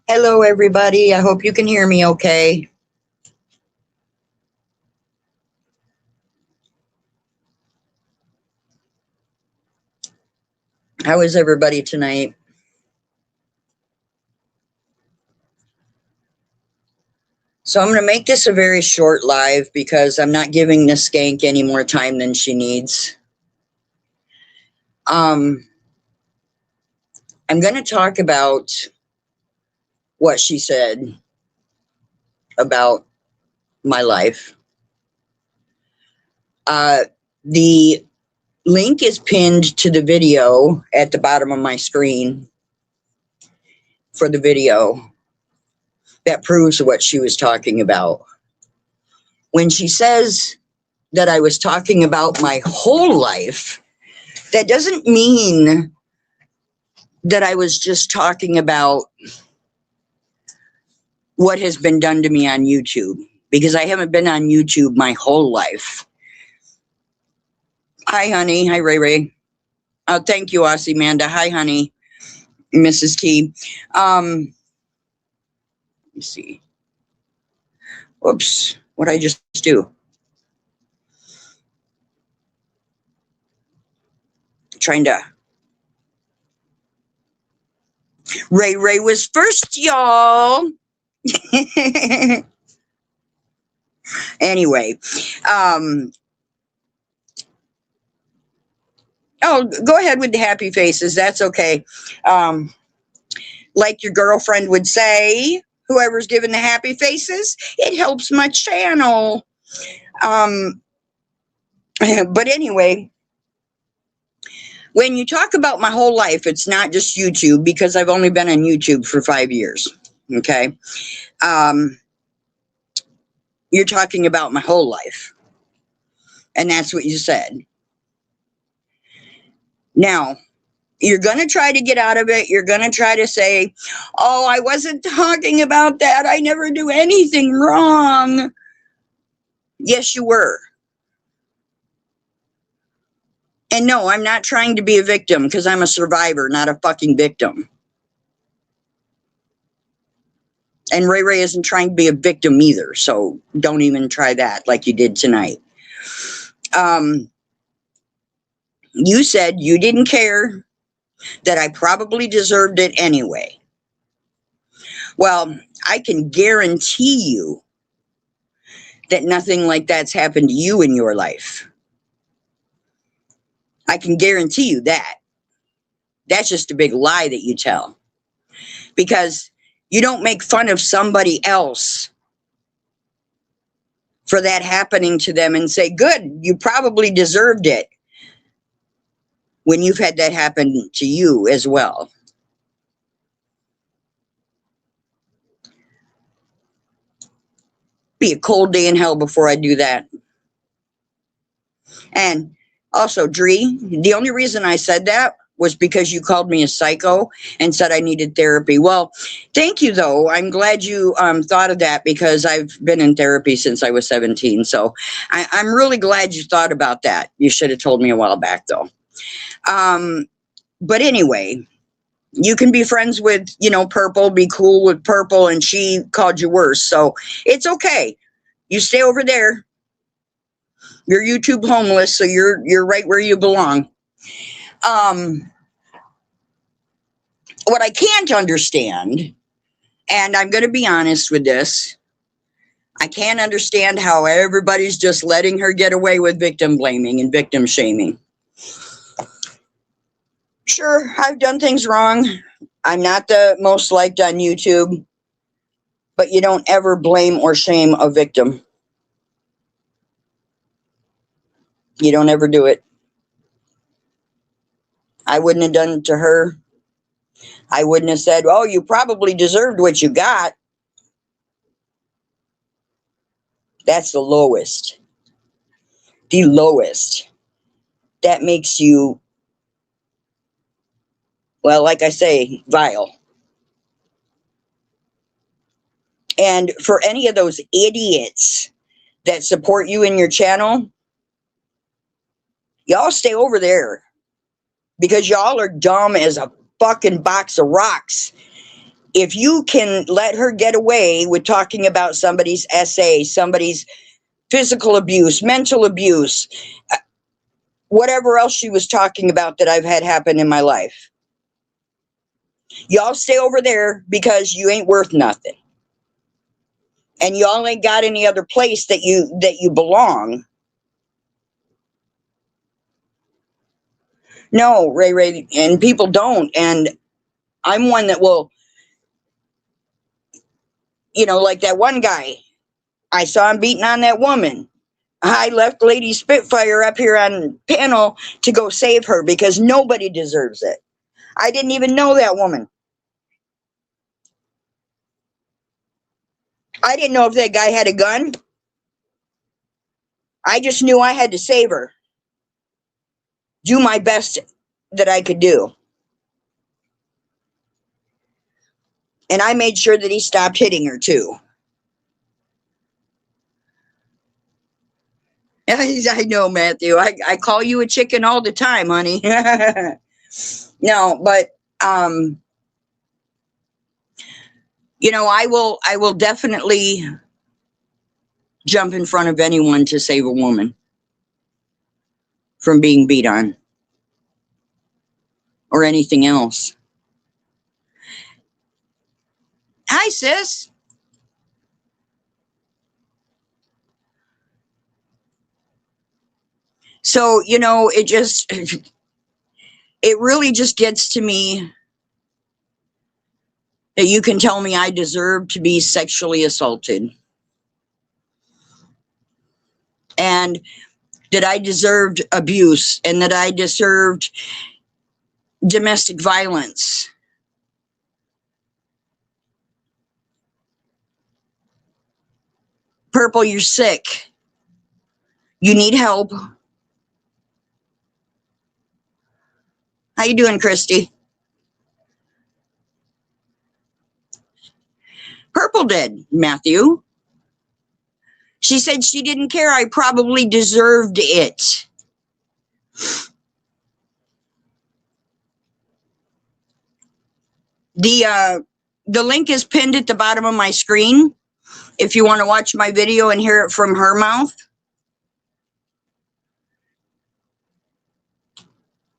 Hello, everybody. I hope you can hear me okay. How is everybody tonight? So, I'm going to make this a very short live because I'm not giving this skank any more time than she needs. Um, I'm going to talk about what she said about my life. Uh, the link is pinned to the video at the bottom of my screen for the video that proves what she was talking about. When she says that I was talking about my whole life, that doesn't mean that I was just talking about what has been done to me on YouTube, because I haven't been on YouTube my whole life. Hi, honey. Hi, Ray Ray. Oh, thank you, Aussie Amanda. Hi, honey. Mrs. T. Let me see. Whoops. What did I just do? Trying to. Ray Ray was first, y'all. Anyway, um, oh, go ahead with the happy faces. That's okay. Um, like your girlfriend would say, whoever's giving the happy faces, it helps my channel. Um, but anyway, when you talk about my whole life, it's not just YouTube, because I've only been on YouTube for 5 years. Okay. Um, you're talking about my whole life. And that's what you said. Now, you're going to try to get out of it. You're going to try to say, oh, I wasn't talking about that. I never do anything wrong. Yes, you were. And no, I'm not trying to be a victim, because I'm a survivor, not a fucking victim. And Ray Ray isn't trying to be a victim either. So don't even try that like you did tonight. You said you didn't care, that I probably deserved it anyway. Well, I can guarantee you that nothing like that's happened to you in your life. I can guarantee you that. That's just a big lie that you tell. Because you don't make fun of somebody else for that happening to them and say, good, you probably deserved it, when you've had that happen to you as well. Be a cold day in hell before I do that. And also, Dree, the only reason I said that was because you called me a psycho and said I needed therapy. Well, thank you, though. I'm glad you thought of that, because I've been in therapy since I was 17. So I'm really glad you thought about that. You should have told me a while back, though. But anyway, you can be friends with, Purple, be cool with Purple, and she called you worse. So it's okay. You stay over there. You're YouTube homeless, so you're right where you belong. What I can't understand, and I'm going to be honest with this, I can't understand how everybody's just letting her get away with victim blaming and victim shaming. Sure, I've done things wrong. I'm not the most liked on YouTube, but you don't ever blame or shame a victim. You don't ever do it. I wouldn't have done it to her. I wouldn't have said, oh, you probably deserved what you got. That's the lowest. The lowest. That makes you, well, like I say, vile. And for any of those idiots that support you in your channel, y'all stay over there, because y'all are dumb as a fucking box of rocks. if you can let her get away with talking about somebody's SA, somebody's physical abuse, mental abuse, whatever else she was talking about that I've had happen in my life, y'all stay over there because you ain't worth nothing. And y'all ain't got any other place that you belong. No, Ray, and people don't. And I'm one that will, like that one guy. I saw him beating on that woman. I left Lady Spitfire up here on panel to go save her because nobody deserves it. I didn't even know that woman. I didn't know if that guy had a gun. I just knew I had to save her. Do my best that I could do. And I made sure that he stopped hitting her too. I know, Matthew. I call you a chicken all the time, honey. No, but I will definitely jump in front of anyone to save a woman from being beat on or anything else. Hi, sis. So, it really just gets to me that you can tell me I deserve to be sexually assaulted. And that I deserved abuse and that I deserved domestic violence. Purple, you're sick. You need help. How you doing, Christy? Purple did, Matthew. She said she didn't care. I probably deserved it. The link is pinned at the bottom of my screen if you want to watch my video and hear it from her mouth.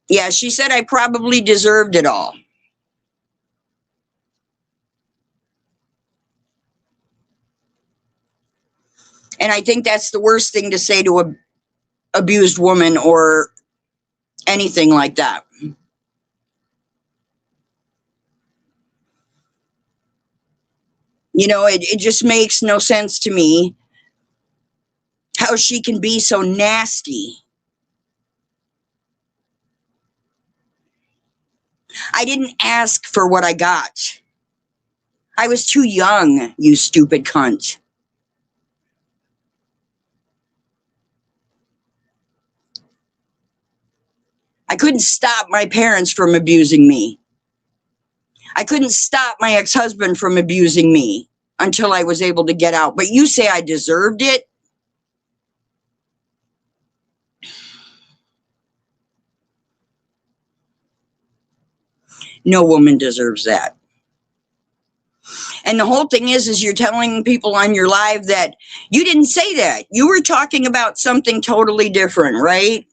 Yeah, she said I probably deserved it all. And I think that's the worst thing to say to a abused woman or anything like that. It just makes no sense to me how she can be so nasty. I didn't ask for what I got. I was too young, you stupid cunt. I couldn't stop my parents from abusing me. I couldn't stop my ex-husband from abusing me until I was able to get out. But you say I deserved it? No woman deserves that. And the whole thing is you're telling people on your live that you didn't say that. You were talking about something totally different, right?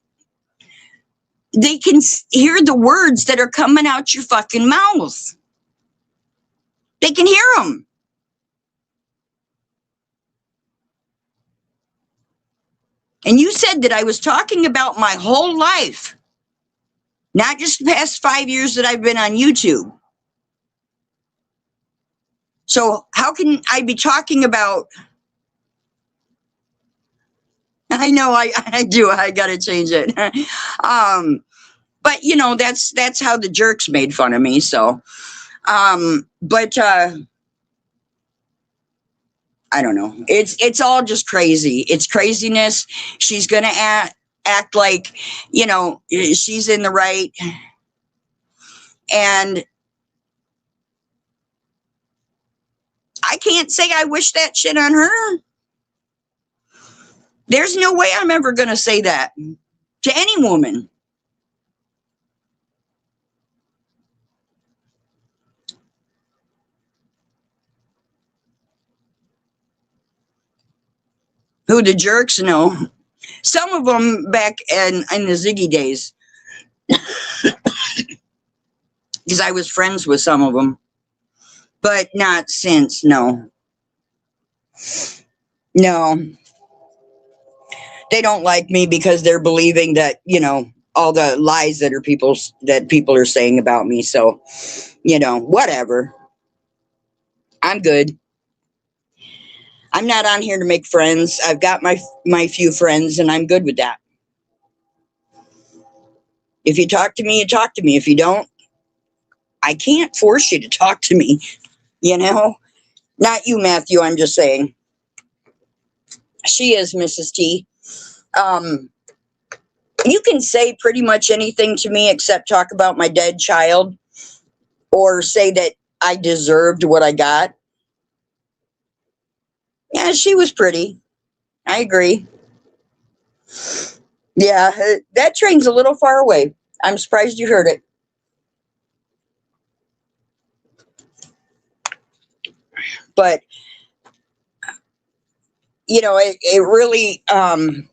They can hear the words that are coming out your fucking mouth. They can hear them. And you said that I was talking about my whole life, not just the past 5 years that I've been on YouTube. So how can I be talking about? I know I do. I got to change it. But that's how the jerks made fun of me. So, but I don't know. It's all just crazy. It's craziness. She's going to act like, she's in the right. And I can't say I wish that shit on her. There's no way I'm ever going to say that to any woman. Who, the jerks? No. Some of them back in the Ziggy days. Because I was friends with some of them. But not since, no. No. They don't like me because they're believing that, all the lies that people are saying about me. So, whatever. I'm good. I'm not on here to make friends. I've got my few friends, and I'm good with that. If you talk to me, you talk to me. If you don't, I can't force you to talk to me. Not you, Matthew. I'm just saying. She is Mrs. T. You can say pretty much anything to me except talk about my dead child or say that I deserved what I got. Yeah, she was pretty. I agree. Yeah, that train's a little far away. I'm surprised you heard it. But, it really kind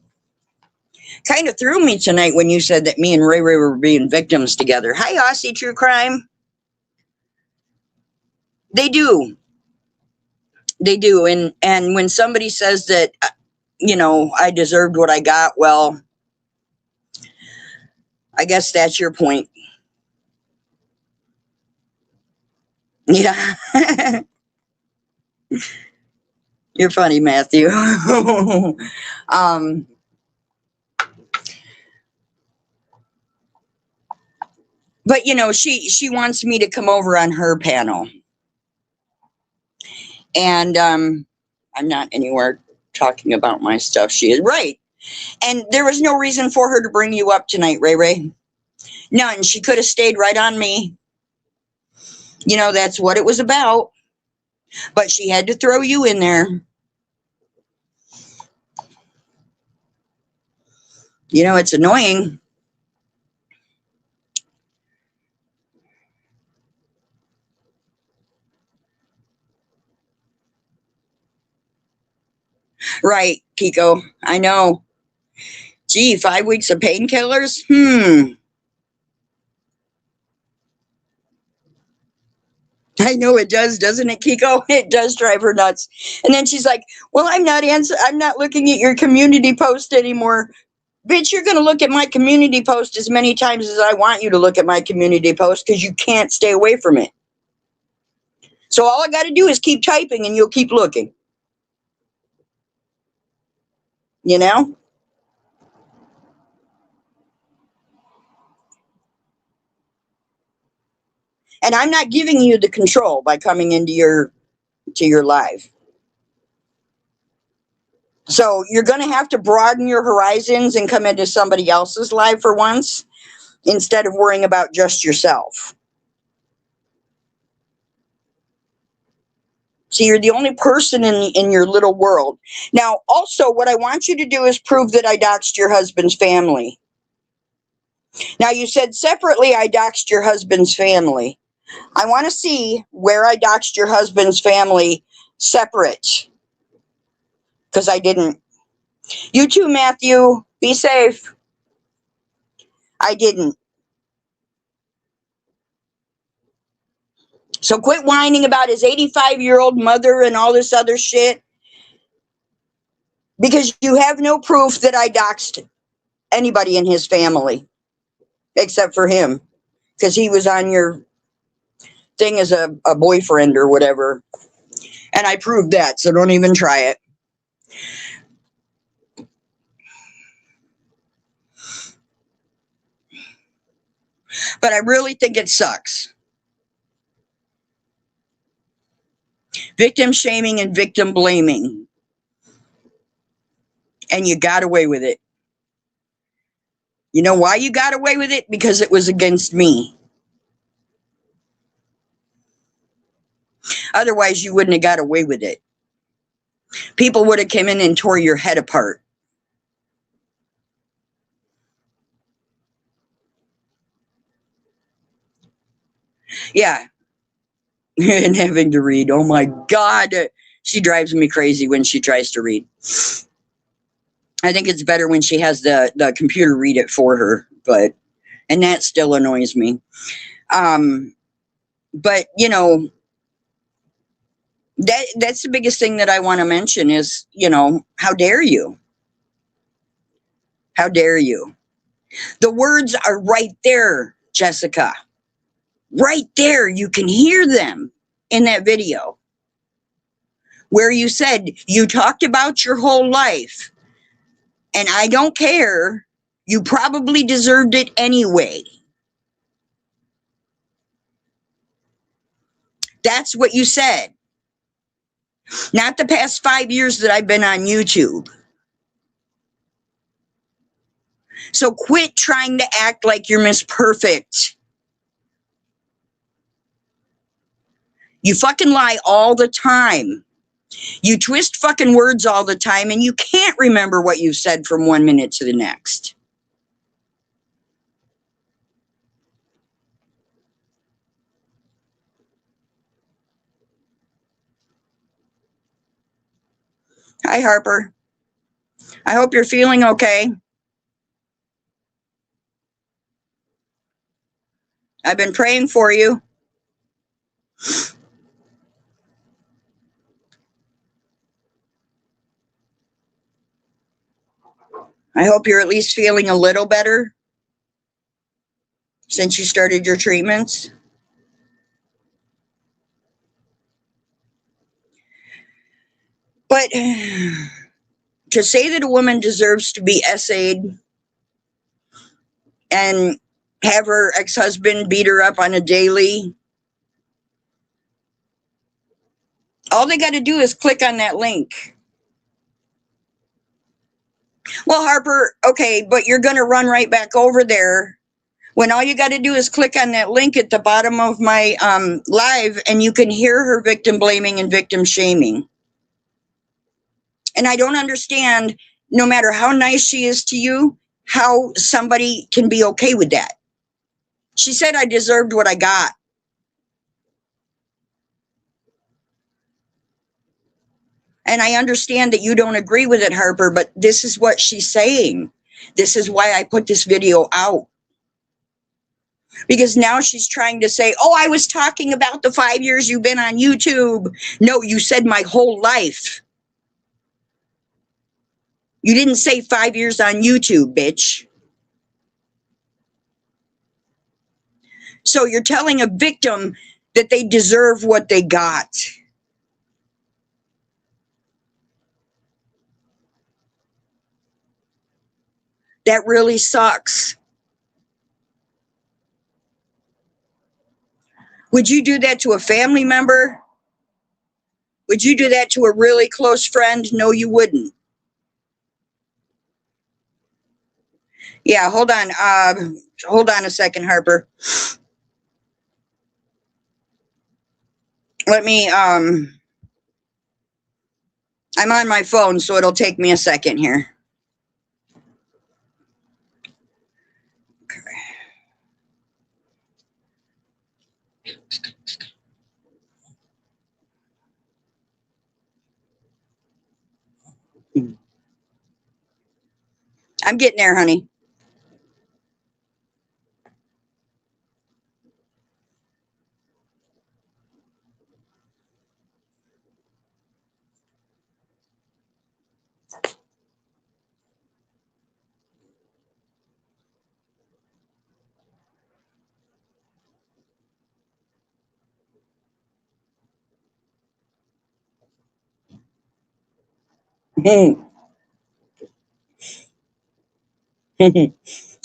of threw me tonight when you said that me and Ray Ray were being victims together. Hi, Aussie True Crime. They do. They do. And when somebody says that, I deserved what I got, well, I guess that's your point. Yeah. You're funny, Matthew. But she wants me to come over on her panel. And I'm not anywhere talking about my stuff. She is right. And there was no reason for her to bring you up tonight, Ray Ray. None. She could have stayed right on me. That's what it was about. But she had to throw you in there. It's annoying. Right, Kiko. I know. Gee, 5 weeks of painkillers? I know it does, doesn't it, Kiko? It does drive her nuts. And then she's like, well, I'm not looking at your community post anymore. Bitch, you're going to look at my community post as many times as I want you to look at my community post because you can't stay away from it. So all I got to do is keep typing and you'll keep looking. And I'm not giving you the control by coming into your live. So you're going to have to broaden your horizons and come into somebody else's live for once instead of worrying about just yourself. So you're the only person in your little world. Now, also, what I want you to do is prove that I doxed your husband's family. Now, you said separately I doxed your husband's family. I want to see where I doxed your husband's family separate. Because I didn't. You too, Matthew. Be safe. I didn't. So quit whining about his 85-year-old mother and all this other shit. Because you have no proof that I doxed anybody in his family. Except for him. Because he was on your thing as a boyfriend or whatever. And I proved that, so don't even try it. But I really think it sucks. Victim shaming and victim blaming. And you got away with it. You know why you got away with it? Because it was against me. Otherwise, you wouldn't have got away with it. People would have come in and tore your head apart. Yeah. And having to read. Oh my God. She drives me crazy when she tries to read. I think it's better when she has the computer read it for her, and that still annoys me. But you know, that's the biggest thing that I want to mention is, you know, how dare you? How dare you? The words are right there, Jessica. Right there. You can hear them in that video where you said you talked about your whole life and I don't care. You probably deserved it anyway. That's what you said. Not the past 5 years that I've been on YouTube. So quit trying to act like you're Miss Perfect. You fucking lie all the time. You twist fucking words all the time and you can't remember what you said from 1 minute to the next. Hi, Harper. I hope you're feeling okay. I've been praying for you. I hope you're at least feeling a little better since you started your treatments. But to say that a woman deserves to be essayed and have her ex-husband beat her up on a daily, all they got to do is click on that link. Well, Harper, okay, but you're going to run right back over there when all you got to do is click on that link at the bottom of my live and you can hear her victim blaming and victim shaming. And I don't understand, no matter how nice she is to you, how somebody can be okay with that. She said I deserved what I got. And I understand that you don't agree with it, Harper, but this is what she's saying. This is why I put this video out. Because now she's trying to say, oh, I was talking about the 5 years you've been on YouTube. No, you said my whole life. You didn't say 5 years on YouTube, bitch. So you're telling a victim that they deserve what they got. That really sucks. Would you do that to a family member? Would you do that to a really close friend? No, you wouldn't. Yeah, hold on. Hold on a second, Harper. Let me, I'm on my phone, so it'll take me a second here. I'm getting there, honey.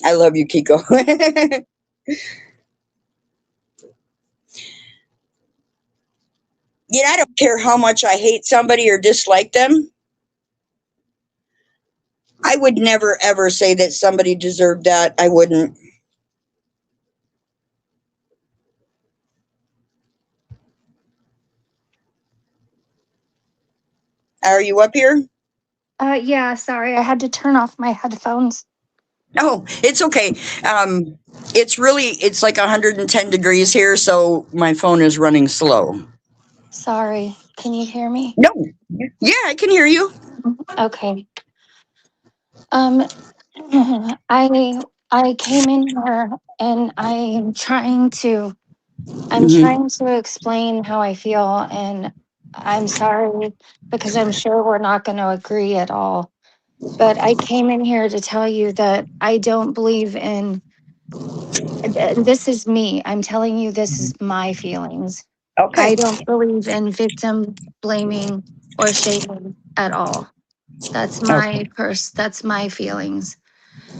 I love you, Kiko. You know, I don't care how much I hate somebody or dislike them. I would never, ever say that somebody deserved that. I wouldn't. Are you up here? Yeah, sorry. I had to turn off my headphones. No, it's okay. It's like 110 degrees here, so my phone is running slow. Sorry. Can you hear me? No. Yeah, I can hear you. Okay. Um, I came in here and I'm Mhm. trying to explain how I feel, and I'm sorry because I'm sure we're not going to agree at all. But I came in here to tell you that I don't believe in, and this is me. I'm telling you, this is my feelings. Okay. I don't believe in victim blaming or shaming at all. Okay. That's my feelings.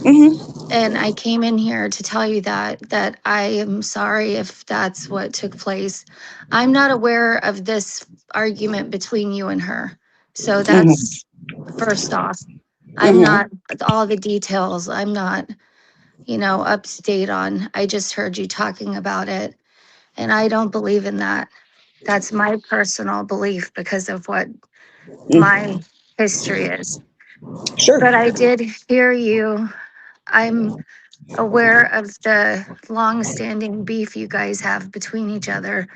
Mhm. And I came in here to tell you that I am sorry if that's what took place. I'm not aware of this argument between you and her. So Mhm. that's first off. I'm Mhm. not all the details. I'm not, up to date on. I just heard you talking about it, and I don't believe in that. That's my personal belief because of what Mm. my history is. Sure. But I did hear you. I'm aware of the long-standing beef you guys have between each other,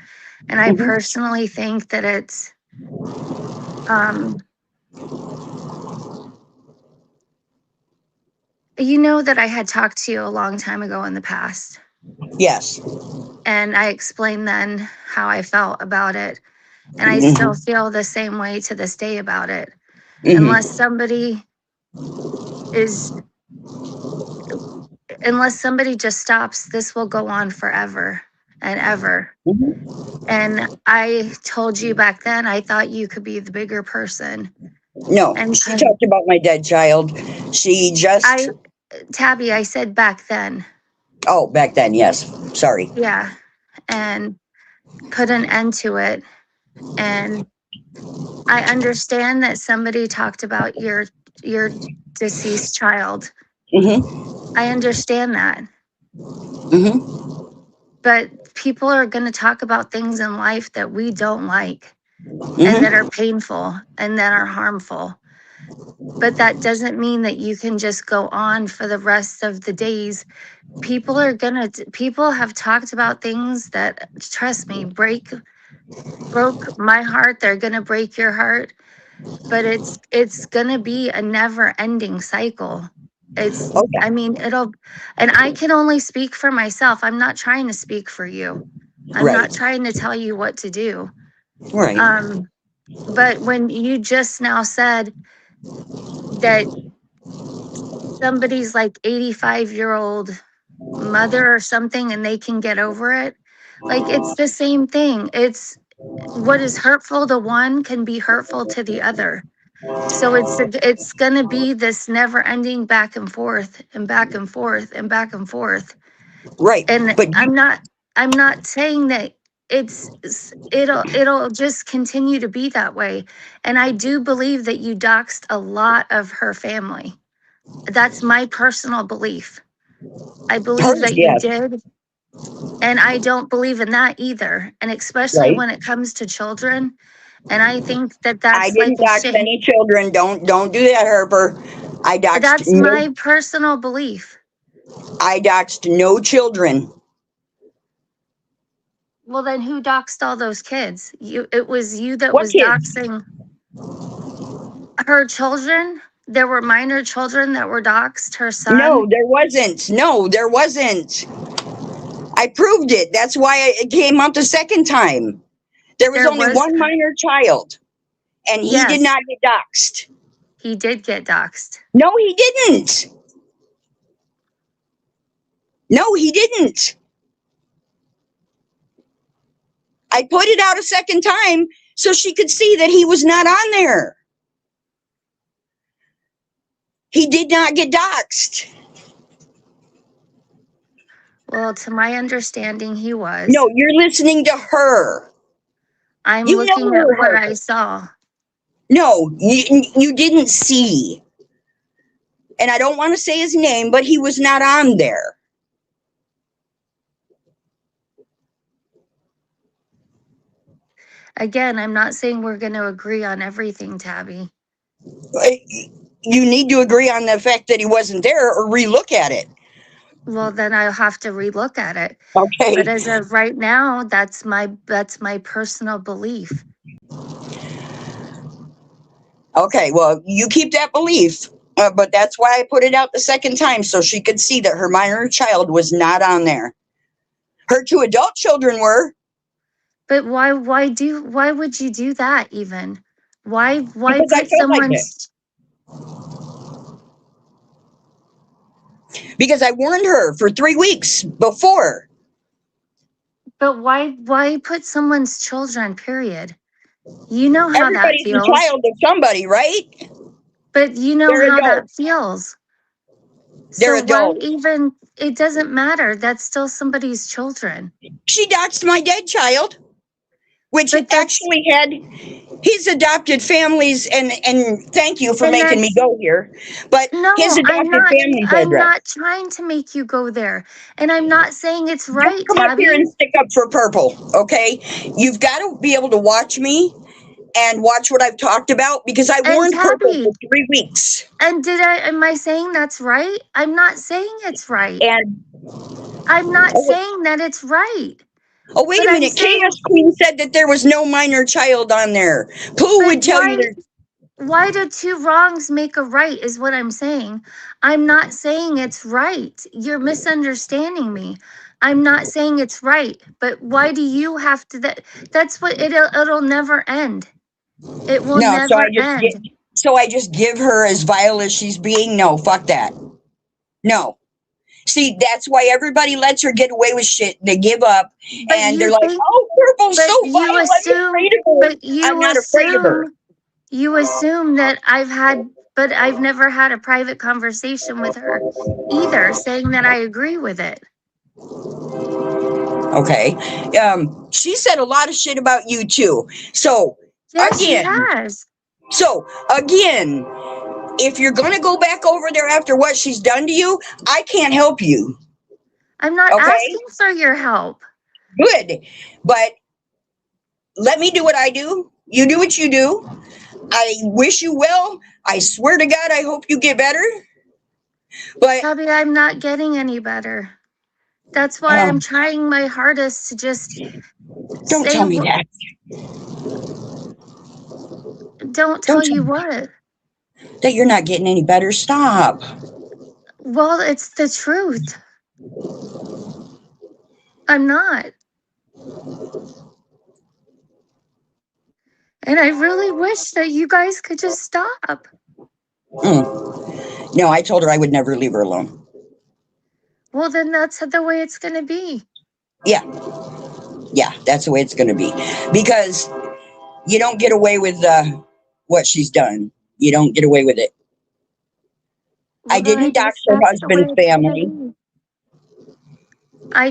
and I Mhm. personally think that it's um that I had talked to you a long time ago in the past, Yes. and I explained then how I felt about it, and I still Mhm. feel the same way to this day about it. Unless Mhm. somebody is unless somebody just stops, this will go on forever and ever. Mhm. And I told you back then I thought you could be the bigger person. No, And she talked about my dead child. She just, I, Tabby, I said back then, oh, back then, yes. Sorry. yeah, and put an end to it. And I understand that somebody talked about your deceased child. Mhm. I understand that. Mhm. But people are going to talk about things in life that we don't like and that are Mhm. painful and that are harmful. But that doesn't mean that you can just go on for the rest of the days. People have talked about things that, trust me, broke my heart. They're gonna break your heart, but it's gonna be a never ending cycle. I Okay. mean, and I can only speak for myself. I'm not trying to speak for you. I'm Right. not trying to tell you what to do. Right. Um, but when you just now said that somebody's like 85-year-old mother or something and they can get over it, like it's the same thing. It's what is hurtful to one can be hurtful to the other. So it's going to be this never ending back and forth and back and forth and back and forth. Right. And But I'm not saying that it'll just continue to be that way. And I do believe that you doxed a lot of her family. That's my personal belief. I believe hers, that you yes. did. And I don't believe in that either. And especially Right. when it comes to children. And I think that I that's like didn't a dox shame. any children. Don't do that, Harper. I doxed That's no my personal belief. I doxed no children. Well, then who doxed all those kids? It was you that What was kids? doxing her children. There were minor children that were doxed, her No, son. there wasn't. No, there wasn't. I proved it. That's why it came out the second time. There was There only was, one minor child, and he did yes, not get doxed. he did get doxed. No, he didn't. No, he didn't. I put it out a second time so she could see that he was not on there. He did not get doxed. Well, to my understanding, he was. No, you're listening to her. I'm You know looking at her, what I Harper. saw. No, you didn't see. And I don't want to say his name, but he was not on there. Again, I'm not saying we're going to agree on everything, Tabby. You need to agree on the fact that he wasn't there or relook at it. Well, then I'll have to relook at it. But Okay. as of right now, that's my personal belief. Okay. Well, you keep that belief. But that's why I put it out the second time, so she could see that her minor child was not on there. Her 2 adult children were. But why would you do that even? Why Because I put felt like it. someone's Because I warned her for 3 weeks before. but why put someone's children, period? You know how that Everybody's a feels. child of somebody, right? But you know They're how that adults. feels. They're So why adults. even, it doesn't matter. That's still somebody's children. She doxed my dead child, which But that's, actually had his adopted families, and thank you for and making me that's, go here, but no, his adopted family's I'm address. not trying to make you go there. And I'm not saying it's Don't right, come up here Tabby. and stick up for purple, okay? You've got to be able to watch me and watch what I've talked about, because I And warned purple Tabby, for 3 weeks. and am I saying that's right? I'm not saying it's right. And I'm not oh, saying that it's right. wait But a I'm minute, saying, Chaos Queen said that there was no minor child on there. Pooh but would tell you there's. why do 2 wrongs make a right is what I'm saying. I'm not saying it's right. You're misunderstanding me. I'm not saying it's right, but why do you have to that's what it'll never end. It will No, never end. so I just give her as vile as she's being. No, fuck that. No. See, that's why everybody lets her get away with shit. They give up, But and you they're like, think, "Oh, Purple's but so you vile. I'm assume, afraid of her." but I'm not afraid of her. you assume that but I've never had a private conversation with her either, saying that I agree with it. Okay. She said a lot of shit about you too. So Yes, she again, has. if you're gonna go back over there after what she's done to you, I can't help you. I'm not Okay. asking for your help. Good. But let me do what I do. You do what you do. I wish you well. I swear to God, I hope you get better. But Tabby, I'm not getting any better. That's why I'm trying my hardest to just don't say, tell me that. don't tell Don't tell you me what. that you're not getting any better. Stop. Well, it's the truth. I'm not. And I really wish that you guys could just stop. No, I told her I would never leave her alone. Well, then that's the way it's going to be. Yeah. Yeah, that's the way it's going to be. Because you don't get away with what she's done. You don't get away with it. Well, I didn't dox guess her that's the way husband's it's gonna family. be. I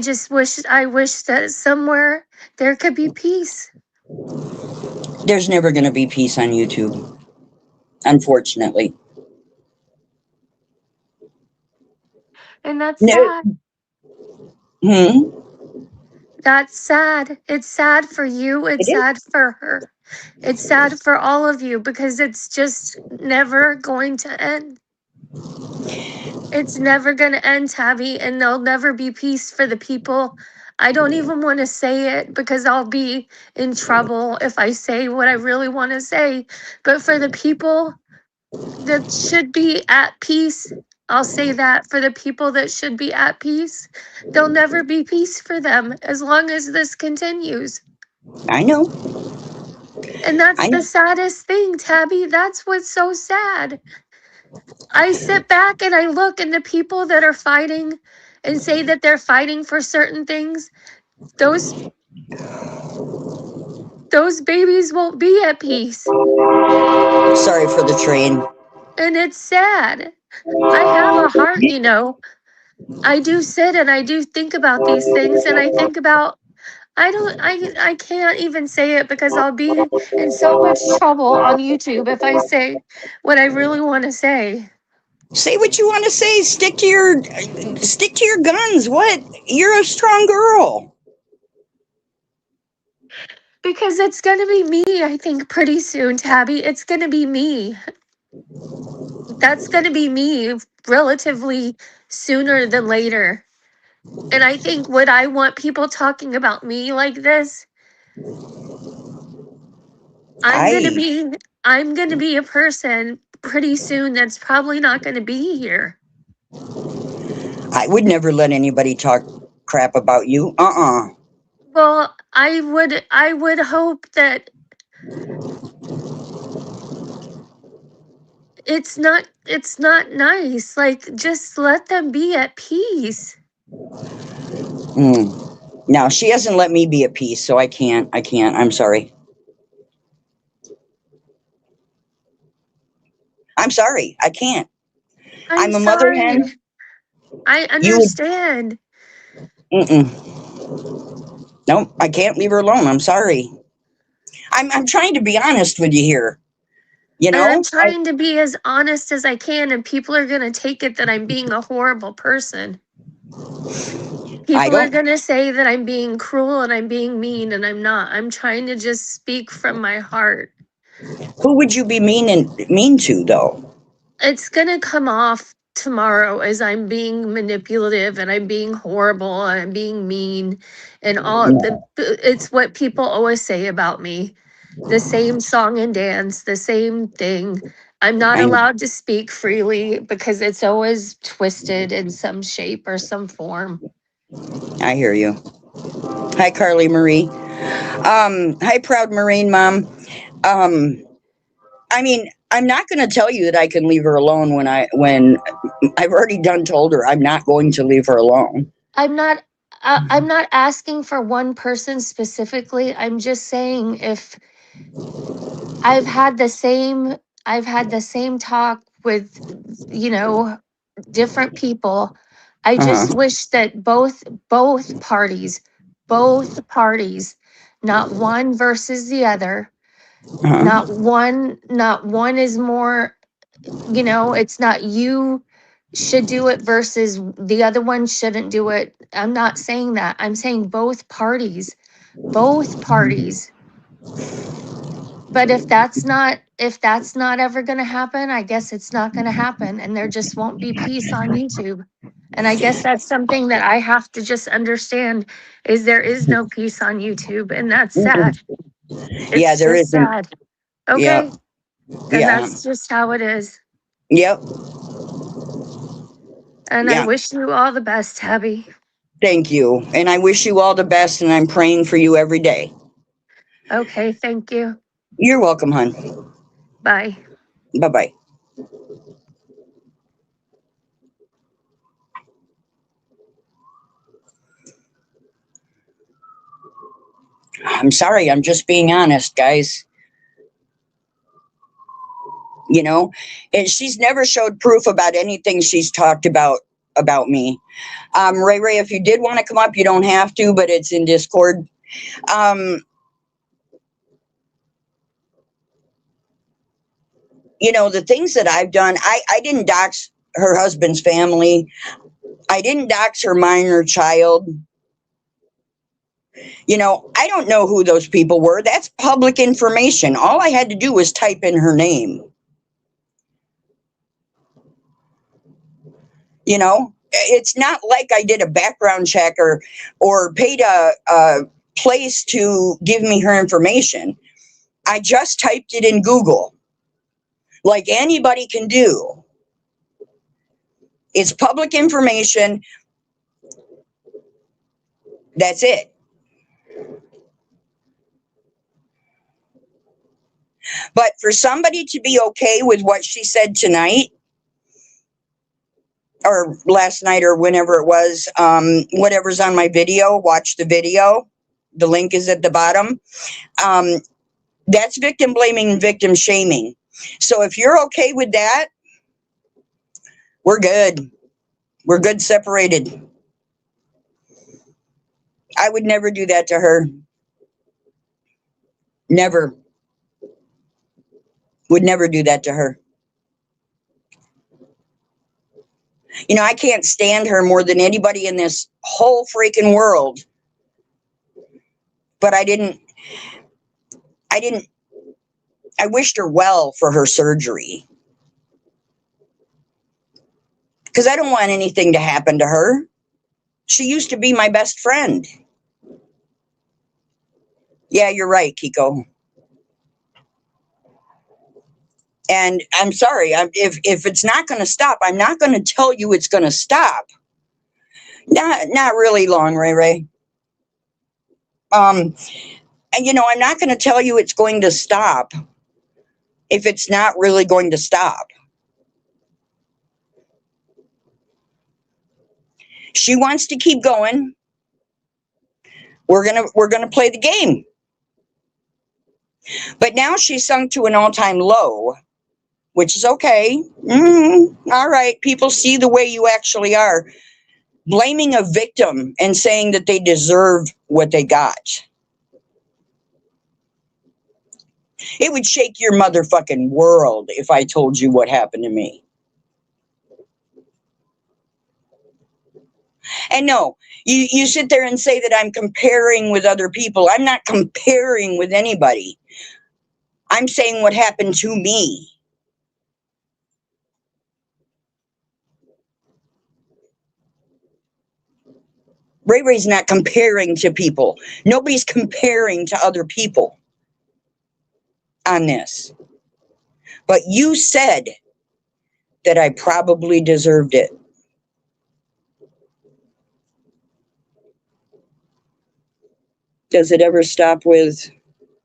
wish that somewhere there could be peace. There's never going to be peace on YouTube, unfortunately. And that's No. sad. Hmm? That's sad. It's sad for you. It It's is. sad for her. It's sad for all of you because it's just never going to end. It's never going to end, Tabby, and there'll never be peace for the people. I don't even want to say it because I'll be in trouble if I say what I really want to say. But for the people that should be at peace, I'll say that for the people that should be at peace, there'll never be peace for them as long as this continues. I know. And that's I the know. saddest thing, Tabby. That's what's so sad. I sit back and I look, and the people that are fighting and say that they're fighting for certain things, those babies won't be at peace. Sorry for the train. And it's sad. I have a heart, you know. I do sit and I do think about these things, and I think about, I can't even say it because I'll be in so much trouble on YouTube if I say what I really want to say. Say what you want to say. Stick to your guns. What? You're a strong girl. Because it's going to be me, I think, pretty soon, Tabby. It's going to be me. That's going to be me relatively sooner than later. And I think what I want people talking about me like this, I'm going to be a person pretty soon that's probably not going to be here. I would never let anybody talk crap about you. Well, I would hope that it's not nice. Like, just let them be at peace. Now, she hasn't let me be at peace, so I can't. I'm sorry. I'm sorry. I can't. I'm I'm a mother sorry. hen. I You would. understand. Nope, I can't leave her alone. I'm sorry. I'm trying to be honest with you here. You And I'm know? trying to be as honest as I can, and people are going to take it that I'm being a horrible person. I People are don't. going to say that I'm being cruel and I'm being mean, and I'm not. I'm trying to just speak from my heart. Who would you be mean to, though? It's going to come off tomorrow as I'm being manipulative and I'm being horrible and I'm being mean and all the it's what people always say about me. The same song and dance, the same thing. I'm not I allowed to speak freely because it's always twisted in some shape or some form. I hear you. Hi, Carly Marie. Hi, proud Marine mom. I mean, I'm not going to tell you that I can leave her alone when I've already told her I'm not going to leave her alone. I'm not asking for one person specifically. I'm just saying if I've had the same I've had the same talk with, you know, different people. I Uh just wish that both parties, not one versus the other, huh. not one is more, you know, it's not you should do it versus the other one shouldn't do it. I'm not saying that. I'm saying both parties. But if that's not ever going to happen, I guess it's not going to happen, and there just won't be peace on YouTube. And I guess that's something that I have to just understand is there is no peace on YouTube, and that's sad. Yeah, It's there just isn't. sad. Yeah, Okay, then yeah, that's just how it is. yep, And I yeah. wish you all the best, Abby. Thank you, and I wish you all the best. And I'm praying for you every day. Okay, thank you. You're welcome, hon. Bye. Bye bye. I'm sorry. I'm just being honest, guys. You know, and she's never showed proof about anything she's talked about me. Ray Ray, if you did want to come up, you don't have to, but it's in Discord. Um, you know, the things that I've done, I didn't dox her husband's family. I didn't dox her minor child. You know, I don't know who those people were. That's public information. All I had to do was type in her name. You know, it's not like I did a background check or paid a place to give me her information. I just typed it in Google like anybody can do. It's public information. That's it. But for somebody to be okay with what she said tonight or last night or whenever it was, whatever's on my video, watch the video. The link is at the bottom. Um, that's victim blaming and victim shaming. So if you're okay with that, we're good. We're good separated. I would never do that to her. Never. Would never do that to her. You know, I can't stand her more than anybody in this whole freaking world. But I wished her well for her surgery. Because I don't want anything to happen to her. She used to be my best friend. Yeah, you're right, Kiko. And I'm sorry, if it's not going to stop, I'm not going to tell you it's going to stop. Not really long, Ray Ray. And I'm not going to tell you it's going to stop if it's not really going to stop. She wants to keep going. We're gonna play the game. But now she's sunk to an all-time low, which is okay. All right, people see the way you actually are. Blaming a victim and saying that they deserve what they got. It would shake your motherfucking world if I told you what happened to me. And no, you sit there and say that I'm comparing with other people. I'm not comparing with anybody. I'm saying what happened to me. Ray Ray's not comparing to people. Nobody's comparing to other people on this. But you said that I probably deserved it. Does it ever stop with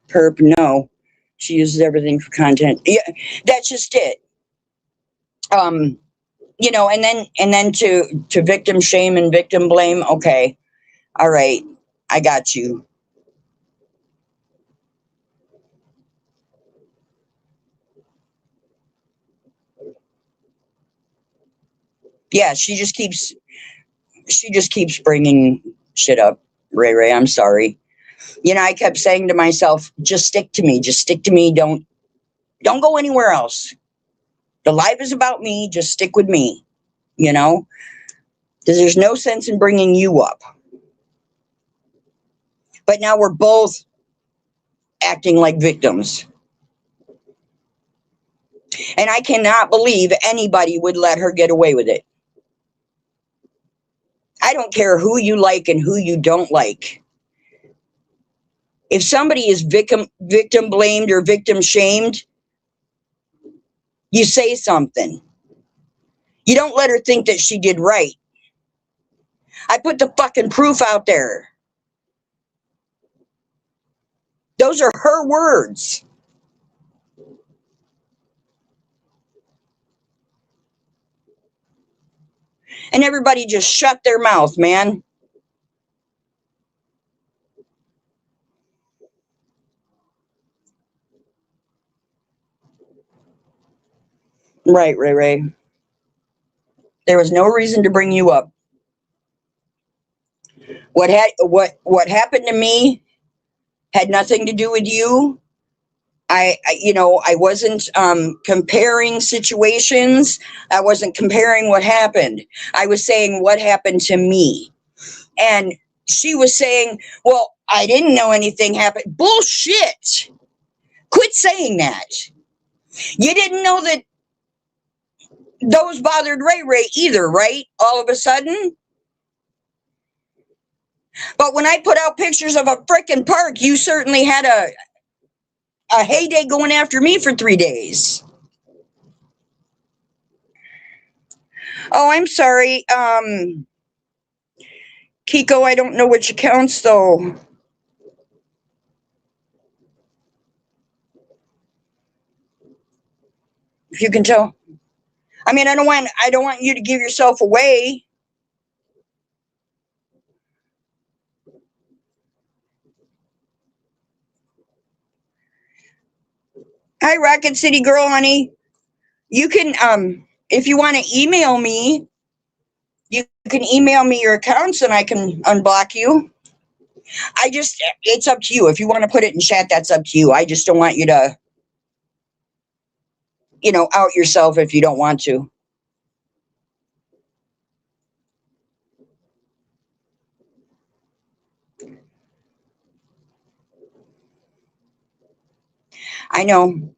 perp? No. She uses everything for content. Yeah, that's just it. And then to victim shame and victim blame. Okay. All right. I got you. Yeah, she just keeps bringing shit up. Ray Ray, I'm sorry. I kept saying to myself, just stick to me. Just stick to me. Don't go anywhere else. The life is about me. Just stick with me. Because there's no sense in bringing you up. But now we're both acting like victims. And I cannot believe anybody would let her get away with it. I don't care who you like and who you don't like. If somebody is victim blamed or victim shamed, you say something. You don't let her think that she did right. I put the fucking proof out there. Those are her words. And everybody just shut their mouth, man. Right, Ray Ray. There was no reason to bring you up. What happened to me had nothing to do with you. I wasn't comparing situations. I wasn't comparing what happened. I was saying what happened to me. And she was saying, well, I didn't know anything happened. Bullshit. Quit saying that. You didn't know that those bothered Ray Ray either, right? All of a sudden. But when I put out pictures of a frickin' park, you certainly had a heyday going after me for 3 days. Oh, I'm sorry. Kiko, I don't know which accounts though. If you can tell. I mean, I don't want you to give yourself away. Hi, Rocket City Girl, honey. You can, if you want to email me, you can email me your accounts and I can unblock you. It's up to you. If you want to put it in chat, that's up to you. I just don't want you to, out yourself if you don't want to. I know.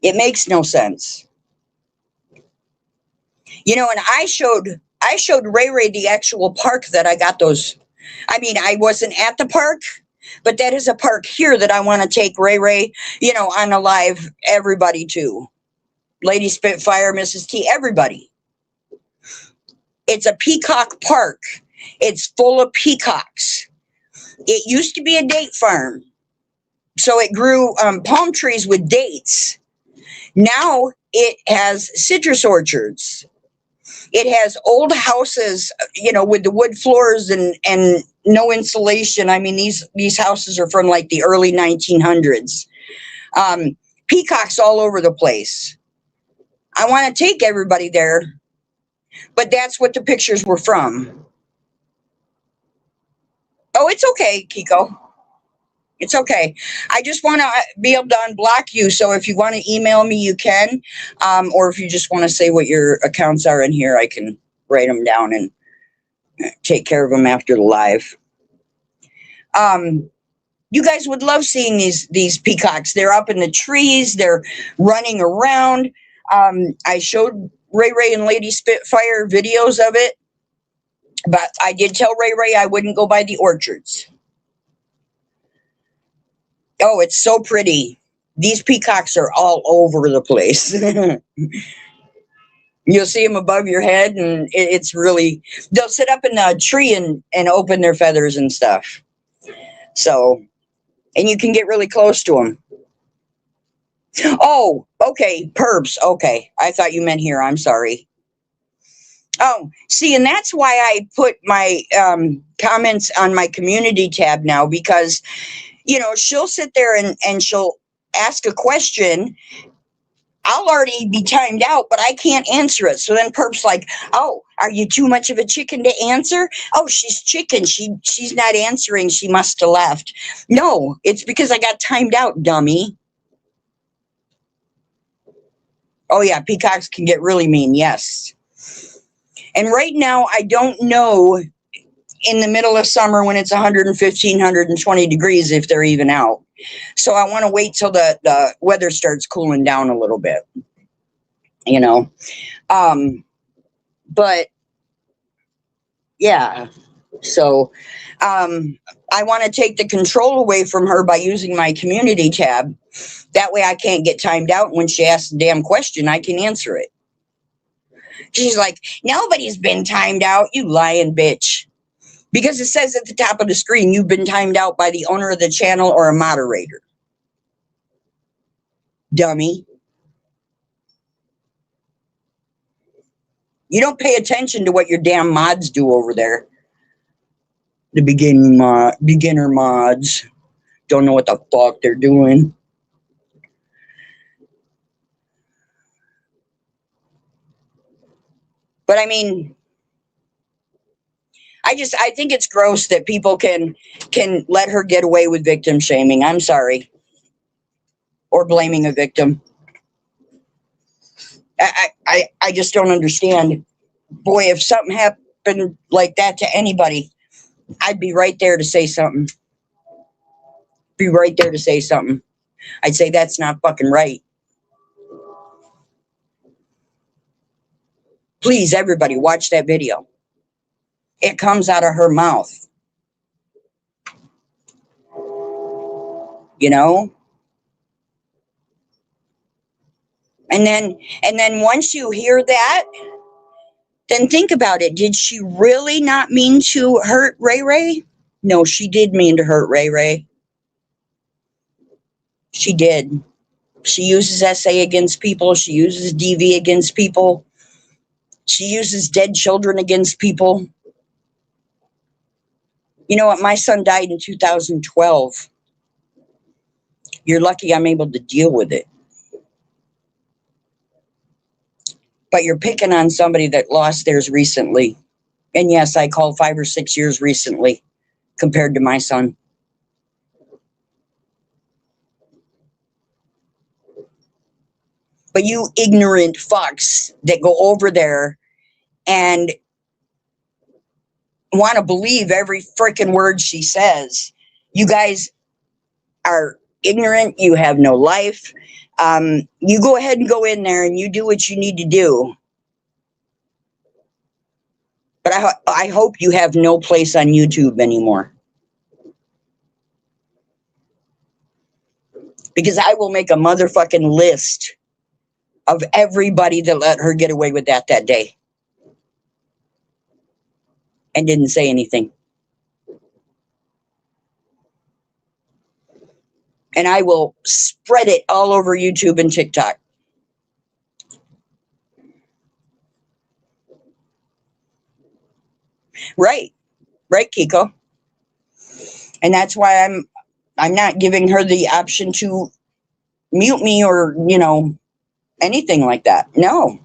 It makes no sense. And I showed Ray Ray the actual park that I got those. I mean, I wasn't at the park, But that is a park here that I want to take Ray Ray, you know, on a live, everybody to. Lady Spitfire, Mrs. T, everybody. It's a peacock park. It's full of peacocks. It used to be a date farm. So it grew palm trees with dates. Now it has citrus orchards. It has old houses, you know, with the wood floors and no insulation. I mean, these houses are from like the early 1900s. Peacocks all over the place. I want to take everybody there, but that's what the pictures were from. Oh, it's okay, Kiko. It's okay. I just want to be able to unblock you. So if you want to email me, you can. Or if you just want to say what your accounts are in here, I can write them down and take care of them after the live. You guys would love seeing these peacocks. They're up in the trees. They're running around. I showed Ray Ray and Lady Spitfire videos of it. But I did tell Ray Ray I wouldn't go by the orchards. Oh, it's so pretty. These peacocks are all over the place. You'll see them above your head, and it's really, they'll sit up in a tree and open their feathers and stuff. So, and you can get really close to them. Oh, okay, Perps. Okay, I thought you meant here. I'm sorry. Oh, see, and that's why I put my comments on my community tab now, because you know, she'll sit there and she'll ask a question. I'll already be timed out, but I can't answer it. So then Perp's like, oh, are you too much of a chicken to answer? Oh, she's chicken. She's not answering. She must have left. No, it's because I got timed out, dummy. Oh, yeah, peacocks can get really mean, yes. And right now, I don't know in the middle of summer when it's 115, 120 degrees, if they're even out. So I want to wait till the weather starts cooling down a little bit, you know. But yeah, so I want to take the control away from her by using my community tab. That way I can't get timed out. When she asks a damn question, I can answer it. She's like, nobody's been timed out, you lying bitch. Because it says at the top of the screen, you've been timed out by the owner of the channel or a moderator. Dummy. You don't pay attention to what your damn mods do over there. The beginner mods. Don't know what the fuck they're doing. But I mean, I think it's gross that people can let her get away with victim shaming. I'm sorry. Or blaming a victim. I just don't understand. Boy, if something happened like that to anybody, I'd be right there to say something. Be right there to say something. I'd say that's not fucking right. Please, everybody, watch that video. It comes out of her mouth. You know? And then once you hear that, then think about it. Did she really not mean to hurt Ray Ray? No, she did mean to hurt Ray Ray. She did. She uses SA against people. She uses DV against people. She uses dead children against people. You know what? My son died in 2012. You're lucky I'm able to deal with it. But you're picking on somebody that lost theirs recently. And yes, I call 5 or 6 years recently compared to my son. But you ignorant fucks that go over there and want to believe every freaking word she says, you guys are ignorant. You have no life. You go ahead and go in there and you do what you need to do. But I hope you have no place on YouTube anymore. Because I will make a motherfucking list of everybody that let her get away with that day and didn't say anything. And I will spread it all over YouTube and TikTok. Right, Kiko. And that's why I'm not giving her the option to mute me or, anything like that. No.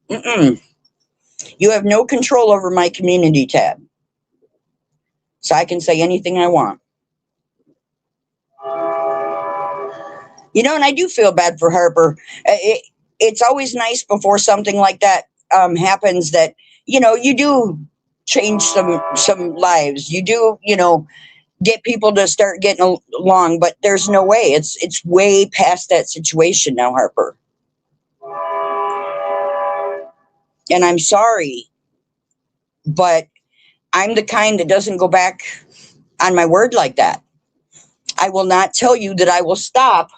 Mm-mm. You have no control over my community tab. So I can say anything I want. And I do feel bad for Harper. It's always nice before something like that happens that, you do change some lives. You do, get people to start getting along, but there's no way. It's way past that situation now, Harper. And I'm sorry, but I'm the kind that doesn't go back on my word like that. I will not tell you that I will stop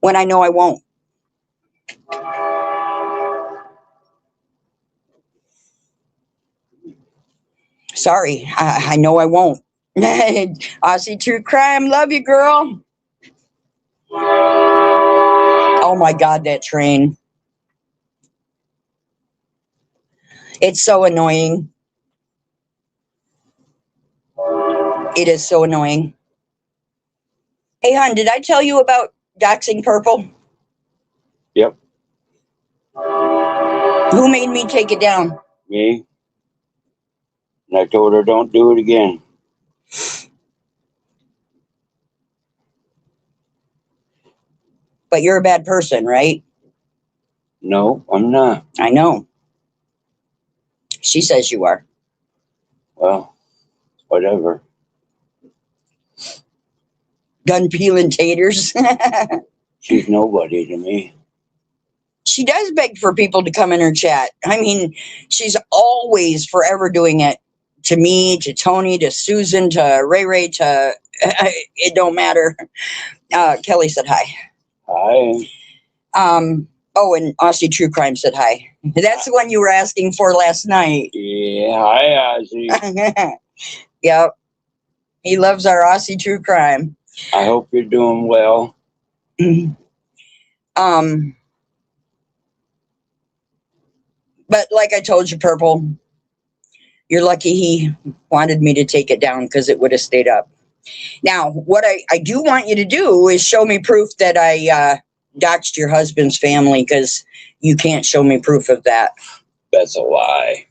when I know I won't. Sorry, I know I won't. Aussie True Crime, love you, girl. Oh my God, that train. It's so annoying. It is so annoying. Hey, hon, did I tell you about doxing Purple? Yep. Who made me take it down? Me. And I told her, don't do it again. But you're a bad person, right? No, I'm not. I know. She says you are. Well, whatever. Gun peeling taters. She's nobody to me. She does beg for people to come in her chat. I mean, she's always forever doing it to me, to Tony, to Susan, to Ray, to it don't matter. Kelly said hi. Hi. Oh, and Aussie True Crime said hi. That's the one you were asking for last night. Yeah, hi, Ozzy. Yep. He loves our Aussie True Crime. I hope you're doing well. But like I told you, Purple, you're lucky he wanted me to take it down because it would have stayed up. Now, what I do want you to do is show me proof that I doxed your husband's family, because you can't show me proof of that. That's a lie.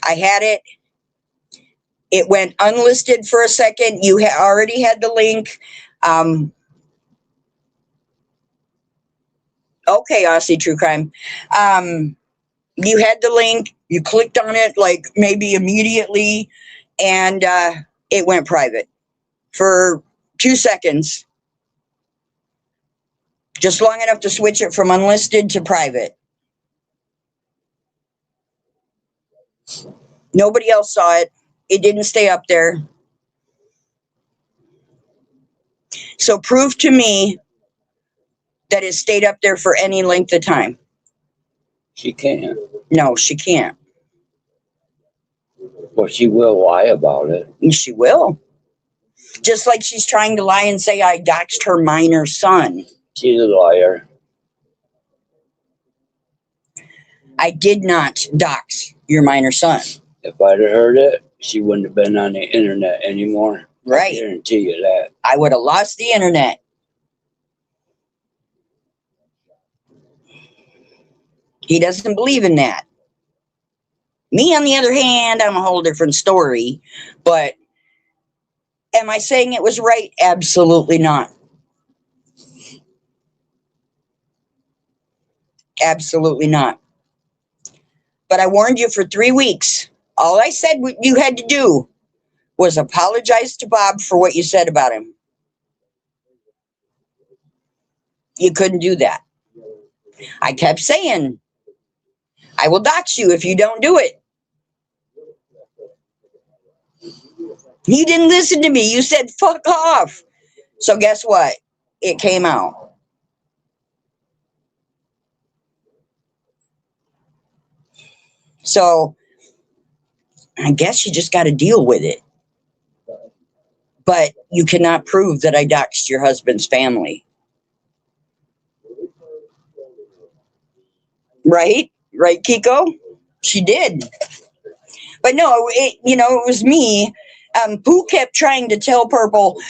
I had it. It went unlisted for a second. You already had the link. Okay, Aussie True Crime. You had the link. You clicked on it like maybe immediately, and it went private for 2 seconds. Just long enough to switch it from unlisted to private. Nobody else saw it. It didn't stay up there. So prove to me that it stayed up there for any length of time. She can't. No, she can't. Well, she will lie about it. She will. Just like she's trying to lie and say I doxed her minor son. She's a liar. I did not dox your minor son. If I'd have heard it, she wouldn't have been on the internet anymore. Right. I guarantee you that. I would have lost the internet. He doesn't believe in that. Me, on the other hand, I'm a whole different story. But am I saying it was right? Absolutely not. Absolutely not. But I warned you for 3 weeks. All I said you had to do was apologize to Bob for what you said about him. You couldn't do that. I kept saying, I will dox you if you don't do it. You didn't listen to me. You said, fuck off. So guess what? It came out. So I guess you just got to deal with it. But you cannot prove that I doxed your husband's family. Right? Right, Kiko? She did. But no, it was me. Pooh kept trying to tell Purple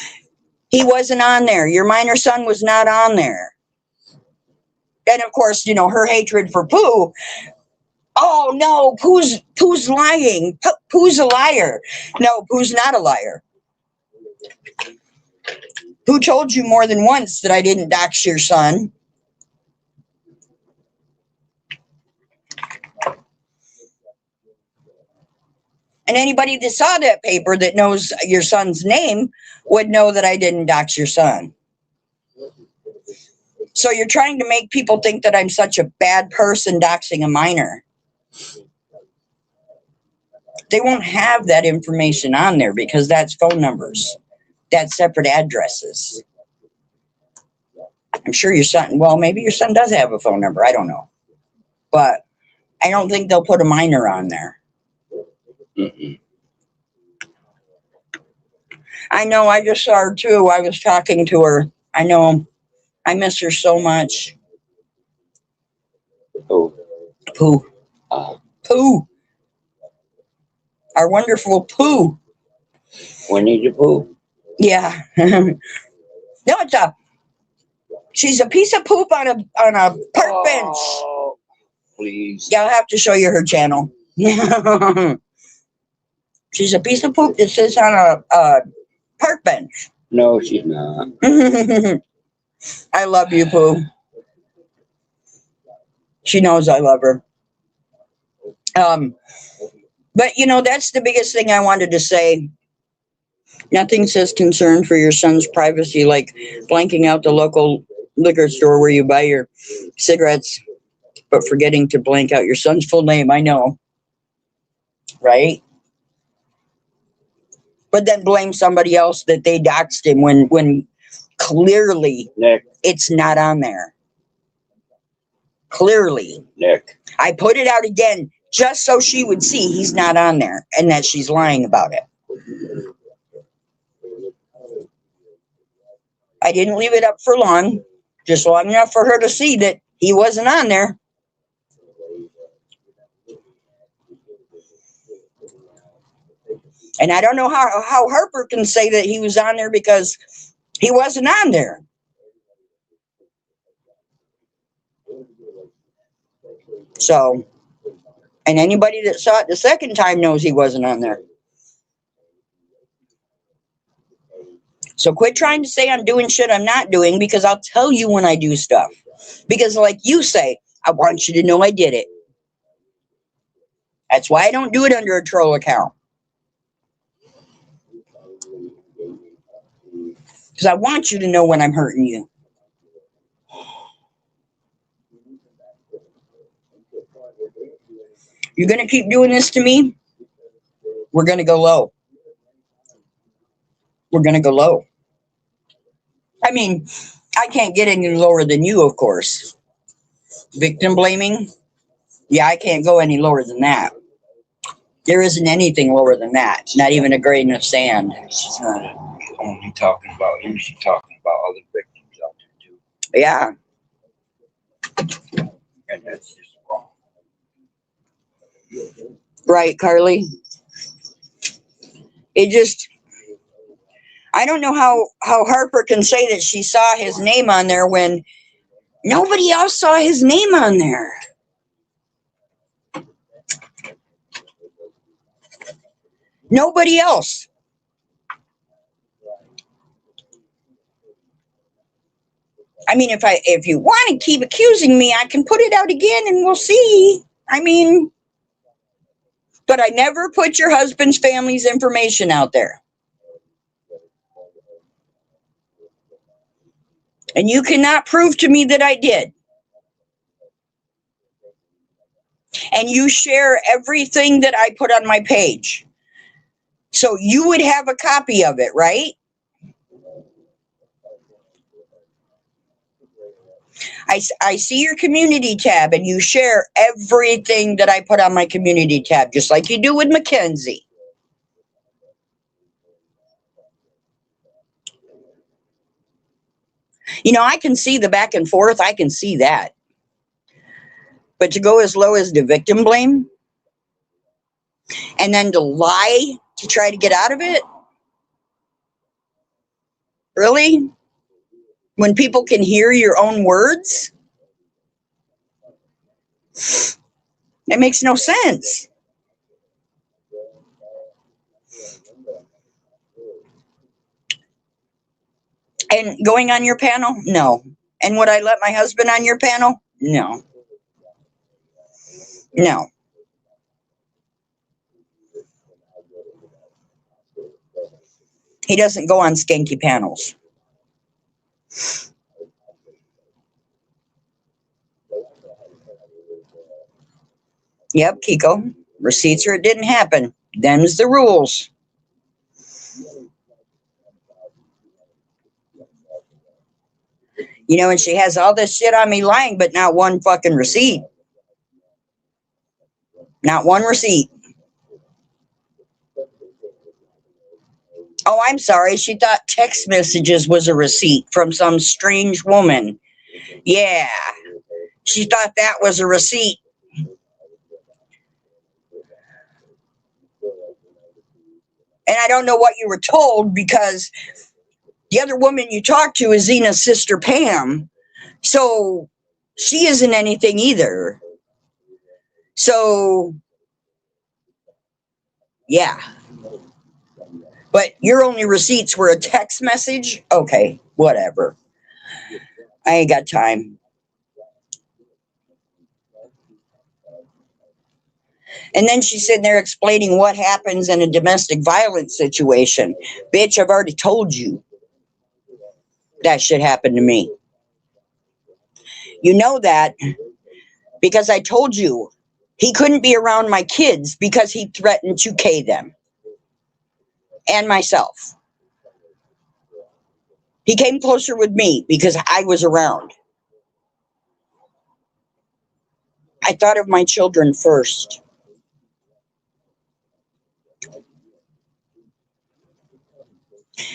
he wasn't on there. Your minor son was not on there. And of course, her hatred for Pooh. Oh no, Pooh's lying. Pooh's a liar. No, Pooh's not a liar. Who told you more than once that I didn't dox your son? And anybody that saw that paper that knows your son's name would know that I didn't dox your son. So you're trying to make people think that I'm such a bad person doxing a minor. They won't have that information on there because that's phone numbers. That's separate addresses. I'm sure your son, well, maybe your son does have a phone number. I don't know. But I don't think they'll put a minor on there. Mm-mm. I know, I just saw her too. I was talking to her. I know. I miss her so much. Oh, Pooh. Pooh. Our wonderful Pooh. Winnie the Pooh. Yeah. No, she's a piece of poop on a park bench. Oh, please. Yeah, I'll have to show you her channel. She's a piece of poop that sits on a park bench. No, she's not. I love you, Pooh. She knows I love her. But that's the biggest thing I wanted to say. Nothing says concern for your son's privacy like blanking out the local liquor store where you buy your cigarettes, but forgetting to blank out your son's full name. I know. Right? But then blame somebody else that they doxed him when clearly Nick. It's not on there. Clearly. Nick. I put it out again just so she would see he's not on there and that she's lying about it. I didn't leave it up for long, just long enough for her to see that he wasn't on there. And I don't know how Harper can say that he was on there because he wasn't on there. So, and anybody that saw it the second time knows he wasn't on there. So quit trying to say I'm doing shit I'm not doing, because I'll tell you when I do stuff. Because like you say, I want you to know I did it. That's why I don't do it under a troll account. Because I want you to know when I'm hurting you. You're going to keep doing this to me? We're going to go low. We're going to go low. I mean, I can't get any lower than you, of course. Victim blaming? Yeah, I can't go any lower than that. There isn't anything lower than that. Not even a grain of sand. She's not only talking about him. She's talking about other victims out there, too. Yeah. And that's just wrong. Right, Carly? It just... I don't know how Harper can say that she saw his name on there when nobody else saw his name on there. Nobody else. I mean, if you want to keep accusing me, I can put it out again and we'll see. I mean, but I never put your husband's family's information out there. And you cannot prove to me that I did. And you share everything that I put on my page. So you would have a copy of it, right? I see your community tab and you share everything that I put on my community tab, just like you do with Mackenzie. You know, I can see the back and forth. I can see that. But to go as low as the victim blame and then to lie to try to get out of it? Really? When people can hear your own words? That makes no sense. And going on your panel? No. And would I let my husband on your panel? No. No. He doesn't go on skanky panels. Yep, Kiko. Receipts or it didn't happen. Them's the rules. You know, and she has all this shit on me lying, but not one fucking receipt. Not one receipt. Oh, I'm sorry. She thought text messages was a receipt from some strange woman. Yeah. She thought that was a receipt. And I don't know what you were told because the other woman you talked to is Zena's sister, Pam. So she isn't anything either. So, yeah. But your only receipts were a text message? Okay, whatever. I ain't got time. And then she's sitting there explaining what happens in a domestic violence situation. Bitch, I've already told you that shit happened to me. You know that because I told you he couldn't be around my kids because he threatened to K them and myself. He came closer with me because I was around. I thought of my children first.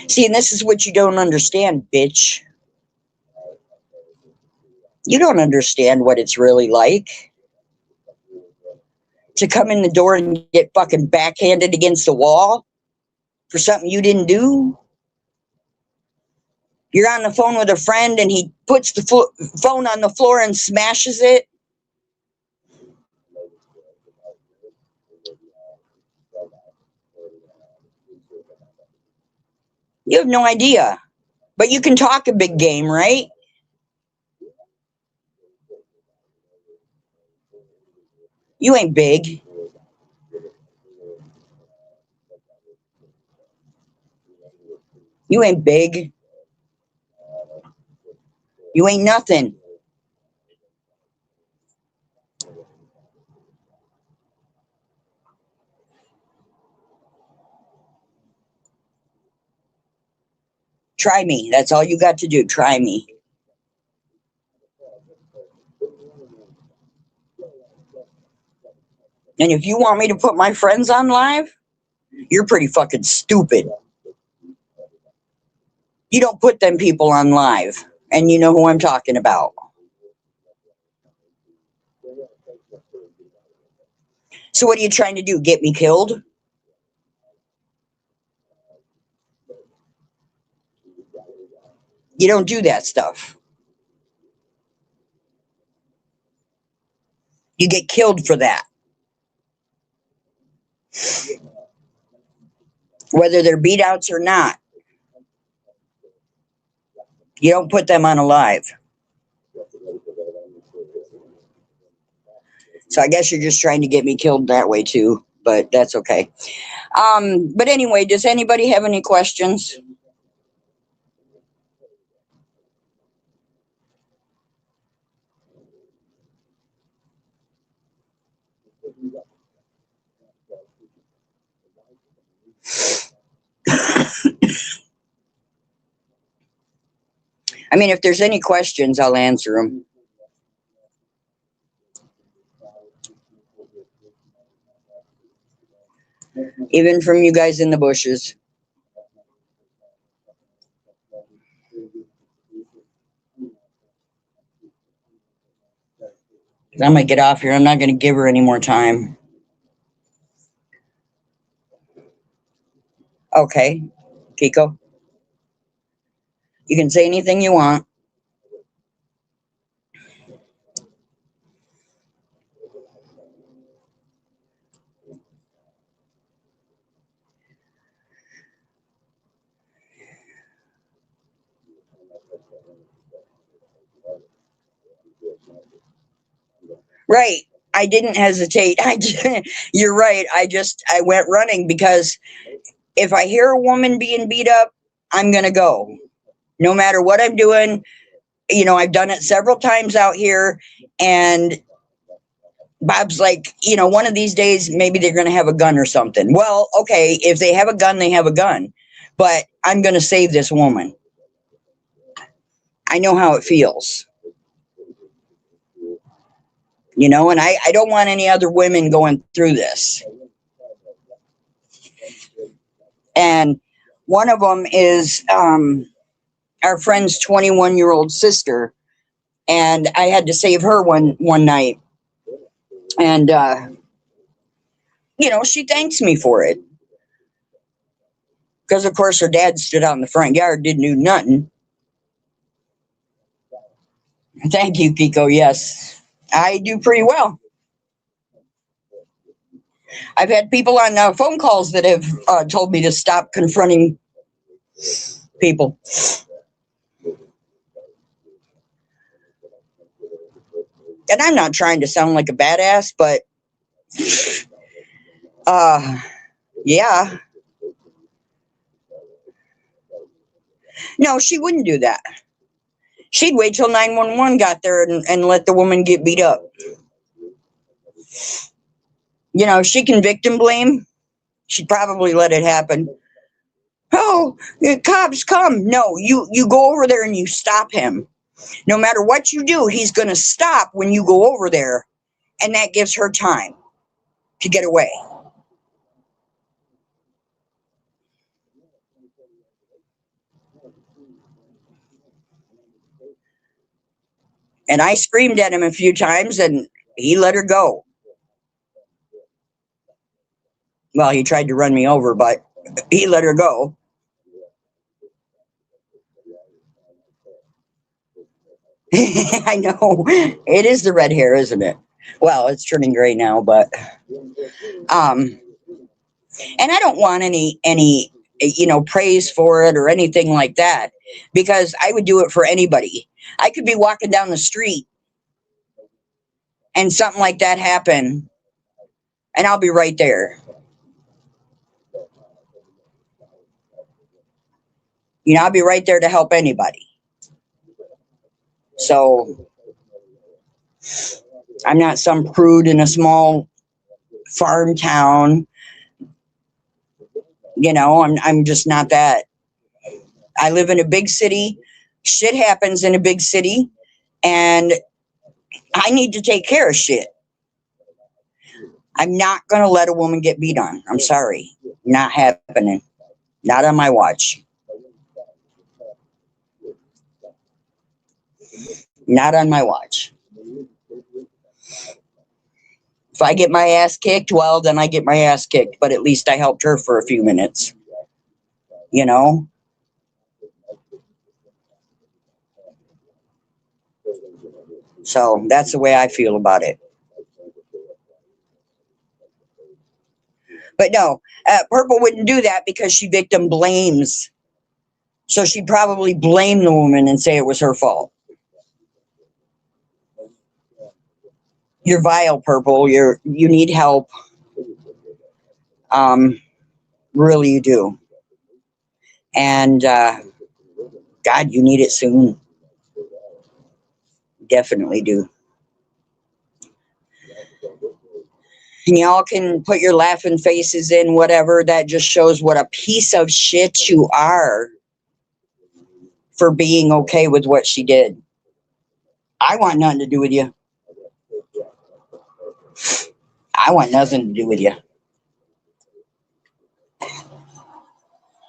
See, and this is what you don't understand, bitch. You don't understand what it's really like to come in the door and get fucking backhanded against the wall for something you didn't do. You're on the phone with a friend and he puts the phone on the floor and smashes it. You have no idea. But you can talk a big game, right? You ain't big. You ain't big. You ain't nothing. Try me. That's all you got to do. Try me. And if you want me to put my friends on live, you're pretty fucking stupid. You don't put them people on live. And you know who I'm talking about. So what are you trying to do? Get me killed? You don't do that stuff. You get killed for that. Whether they're beat outs or not. You don't put them on a live. So I guess you're just trying to get me killed that way too, but that's okay. But anyway, does anybody have any questions? I mean, if there's any questions, I'll answer them. Even from you guys in the bushes. I'm going to get off here. I'm not going to give her any more time. Okay, Kiko. You can say anything you want. Right. I didn't hesitate. You're right. I went running because if I hear a woman being beat up, I'm going to go. No matter what I'm doing. You know, I've done it several times out here, and Bob's like, you know, one of these days, maybe they're going to have a gun or something. Well, okay, if they have a gun, they have a gun. But I'm going to save this woman. I know how it feels. You know, and I don't want any other women going through this. And one of them is our friend's 21-year-old sister. And I had to save her one night. And, you know, she thanks me for it. Because, of course, her dad stood out in the front yard, didn't do nothing. Thank you, Kiko. Yes, I do pretty well. I've had people on phone calls that have told me to stop confronting people. And I'm not trying to sound like a badass, but yeah. No, she wouldn't do that. She'd wait till 911 got there and let the woman get beat up. You know, she can victim blame. She'd probably let it happen. Oh, the cops come. No, you go over there and you stop him. No matter what you do, he's going to stop when you go over there. And that gives her time to get away. And I screamed at him a few times and he let her go. Well, he tried to run me over, but he let her go. I know. It is the red hair, isn't it? Well, it's turning gray now, but and I don't want any you know, praise for it or anything like that, because I would do it for anybody. I could be walking down the street and something like that happen, and I'll be right there. You know, I'll be right there to help anybody. So I'm not some prude in a small farm town. You know, I'm just not that. I live in a big city. Shit happens in a big city, and I need to take care of shit. I'm not going to let a woman get beat on. I'm sorry. Not happening. Not on my watch. Not on my watch. If I get my ass kicked, well, then I get my ass kicked. But at least I helped her for a few minutes. You know? So that's the way I feel about it. But no, Purple wouldn't do that because she victim blames. So she'd probably blame the woman and say it was her fault. You're vile, Purple. You need help. Really, you do. And God, you need it soon. Definitely do. And y'all can put your laughing faces in, whatever. That just shows what a piece of shit you are. for being okay with what she did. I want nothing to do with you. I want nothing to do with you.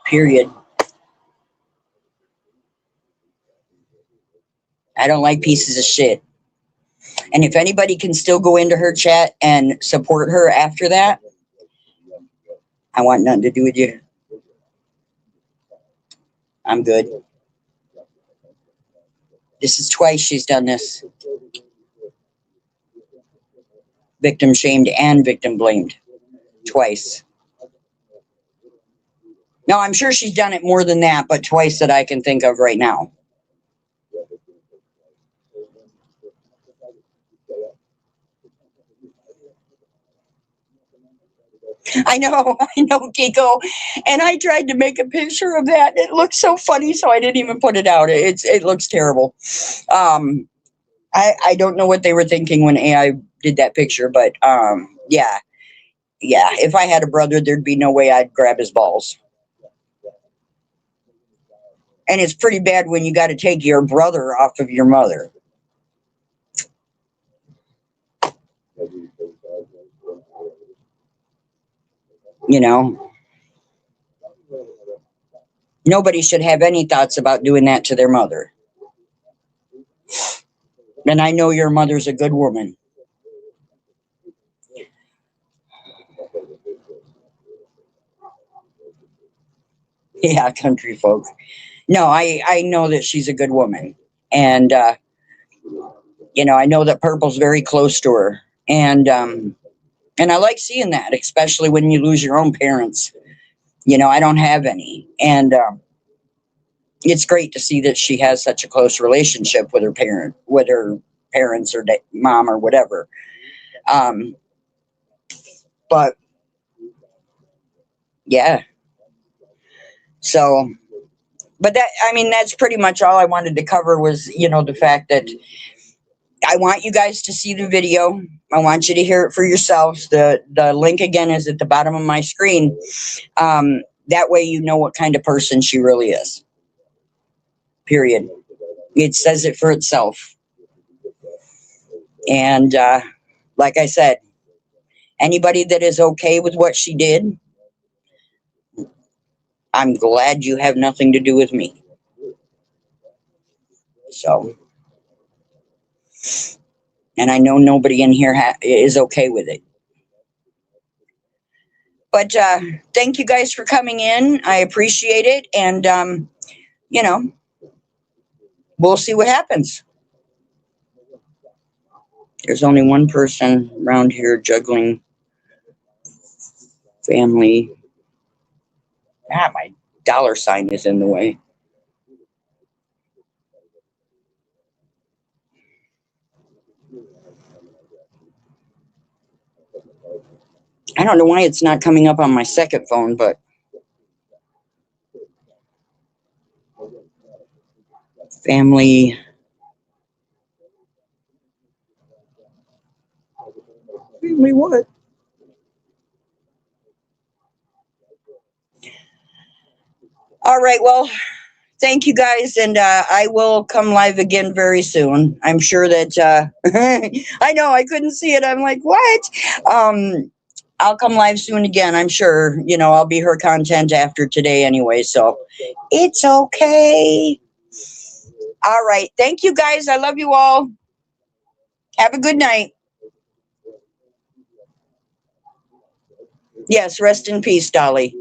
Period. I don't like pieces of shit. And if anybody can still go into her chat and support her after that, I want nothing to do with you. I'm good. This is twice she's done this. Victim shamed and victim blamed. Twice. No, I'm sure she's done it more than that, but twice that I can think of right now. I know, Kiko. And I tried to make a picture of that. It looks so funny, so I didn't even put it out. It looks terrible. I don't know what they were thinking when AI did that picture, but yeah. If I had a brother, there'd be no way I'd grab his balls. And it's pretty bad when you got to take your brother off of your mother. You know, nobody should have any thoughts about doing that to their mother. And I know your mother's a good woman. Yeah, country folk. No, I know that she's a good woman. And, you know, I know that Purple's very close to her. And I like seeing that, especially when you lose your own parents. You know, I don't have any. And it's great to see that she has such a close relationship with her parents or mom or whatever. But yeah. So, but that, I mean, that's pretty much all I wanted to cover was, you know, the fact that I want you guys to see the video. I want you to hear it for yourselves. The link again is at the bottom of my screen. That way you know what kind of person she really is. Period. It says it for itself. And like I said, anybody that is okay with what she did, I'm glad you have nothing to do with me. So, and I know nobody in here is okay with it. But thank you guys for coming in. I appreciate it. And, you know, we'll see what happens. There's only one person around here juggling family. My $sign is in the way. I don't know why it's not coming up on my second phone, but family. Family what? All right, well, thank you guys, and I will come live again very soon. I'm sure that I know I couldn't see it. I'm like, what? I'll come live soon again. I'm sure. You know, I'll be her content after today anyway, so it's okay. All right, thank you guys. I love you all. Have a good night. Yes, rest in peace, Dolly.